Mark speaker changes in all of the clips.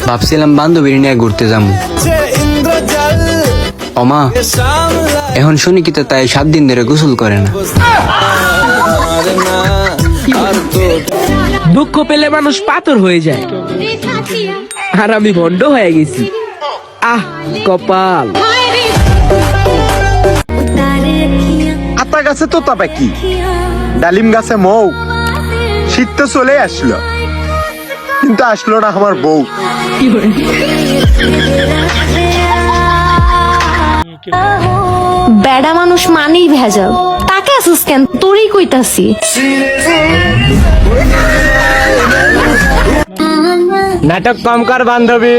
Speaker 1: ভাবছিলাম বান্ধবীর নিয়ে ঘুরতে যাবো। ওমা, এখন শুনি কি তো তাই 7 দিন ধরে গোসল করে না।
Speaker 2: দুঃখ পেলে মানুষ পাথর হয়ে যায়, আর আমি ভণ্ড হয়ে গেছি। আহ কপাল।
Speaker 3: আতা গাছে তোতা পাখি, ডালিম গাছে মৌ। শীত তো চলে আসলো, কিন্তু আসলো না আমার বউ।
Speaker 4: বেড়া মানুষ মানেই ভেজাল। তাকে আসুস কেন? তোরই কইতাছি।
Speaker 5: নাটক কম কর বান্ধবী,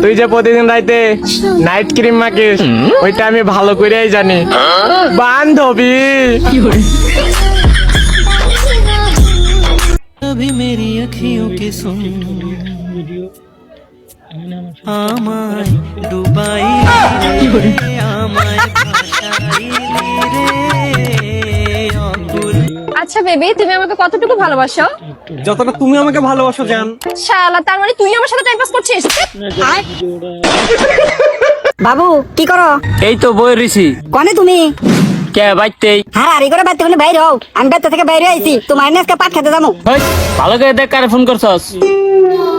Speaker 5: তুই যে প্রতিদিন রাইতে নাইট ক্রিম মাখিস ওইটা আমি ভালো করেই জানি বান্ধবী।
Speaker 6: अभी मेरी अखियों के सुन আমায় ডুবাই আমায় ভাসাই রে অকুল।
Speaker 7: আচ্ছা বেবি, তুমি আমাকে কতটুকু ভালোবাসো?
Speaker 5: যতটা তুমি আমাকে ভালোবাসো জান।
Speaker 7: শালা, তার মানে তুই আমার সাথে টাইম পাস করছিস?
Speaker 8: বাবু কি করো?
Speaker 5: এই তো বই রিসি।
Speaker 8: কনে তুমি?
Speaker 5: কে বাইতেই?
Speaker 8: হ্যাঁ আরে করে বাইতে কোনে বাইরে হও। আমি বাইতে থেকে বাইরে আইছি, তোমার আজকে পাট খেতে যাবো।
Speaker 5: ভালো করে দেখ কারে ফোন করছস।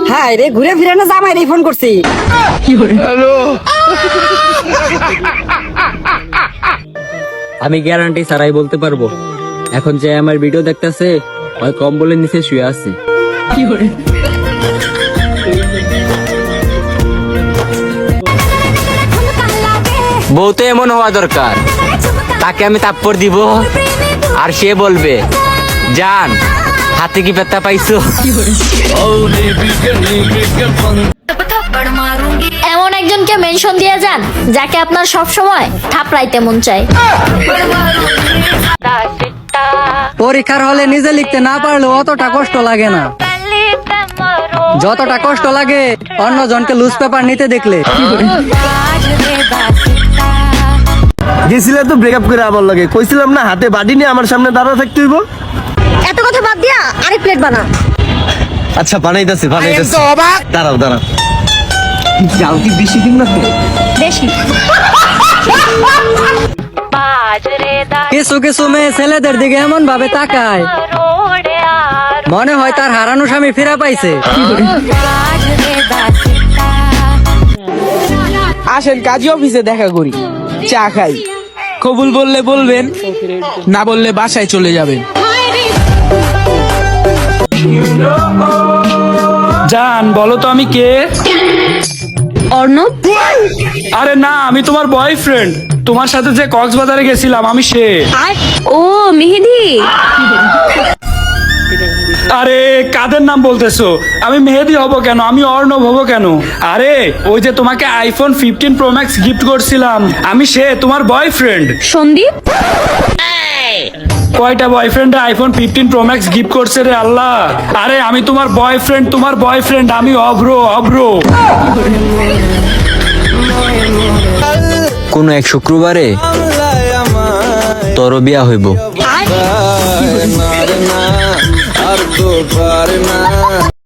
Speaker 8: হ্যাঁ রে, ঘুরে ফিরে না জামাই রে ফোন করছি।
Speaker 2: আমি গ্যারান্টি ছাড়াই বলতে পারবো, এখন যে আমার ভিডিও দেখতেছে ওই কম্বলের নিচে শুয়ে আছে।
Speaker 1: বউ তো এমন হওয়া দরকার, তাকে আমি তাপ্পর দিব আর সে বলবে জান হাতে কি পেত্তা পাইছো।
Speaker 4: এমন একজনকে মেনশন দিয়ে যান যাকে আপনার সব সময় থাপড়াইতে মন চায়।
Speaker 9: পরীক্ষার হলে নিজে লিখতে না পারলে অতটা কষ্ট লাগে না, যতটা কষ্ট লাগে অন্য জনকে লুজ পেপার নিতে দেখলে।
Speaker 3: গেছিলে তো ব্রেকআপ করে আবার লাগে, কইছিলাম না হাতে বাড়ি নিয়ে আমার সামনে দাঁড়া থাকতে হইব।
Speaker 8: এত কথা বাদ দিয়া আরেক প্লেট বানা।
Speaker 3: আচ্ছা বানাইতাছি বানাইতাছি, দাঁড়াও দাঁড়াও।
Speaker 9: যাও কি বেশি দিন না
Speaker 4: বেশি
Speaker 9: কিছু কিছু মেয়ে ছেলেদের দিকে এমন ভাবে তাকায় মনে হয় তার হারানো স্বামী ফিরে পাইছে।
Speaker 2: আসেন কাজী অফিসে দেখা করি, চা খাই। কবুল বললে বলবেন, না বললে বাসায় চলে যাবেন।
Speaker 10: জান বলো তো আমি কে?
Speaker 4: অর্ণব।
Speaker 10: আরে না, আমি তোমার বয়ফ্রেন্ড। তোমার সাথে যে কক্সবাজারে গেছিলাম আমি সে।
Speaker 4: ও মেহেদি।
Speaker 10: আরে কাদের নাম বলতেছো? আমি মেহেদি হব কেন? আমি অর্ণব হব কেন? আরে ওই যে তোমাকে আইফোন 15 প্রো ম্যাক্স গিফট করছিলাম আমি সে, তোমার বয়ফ্রেন্ড
Speaker 4: সন্দীপ।
Speaker 10: কয়টা boyfriend iPhone 15 pro max gift করছে রে আল্লাহ। আরে আমি তোমার বয়ফ্রেন্ড, তোমার বয়ফ্রেন্ড আমি অভ্র অভ্র।
Speaker 1: কোন এক শুক্রবারে তোর বিয়া হইব।
Speaker 6: আর তো পারে না।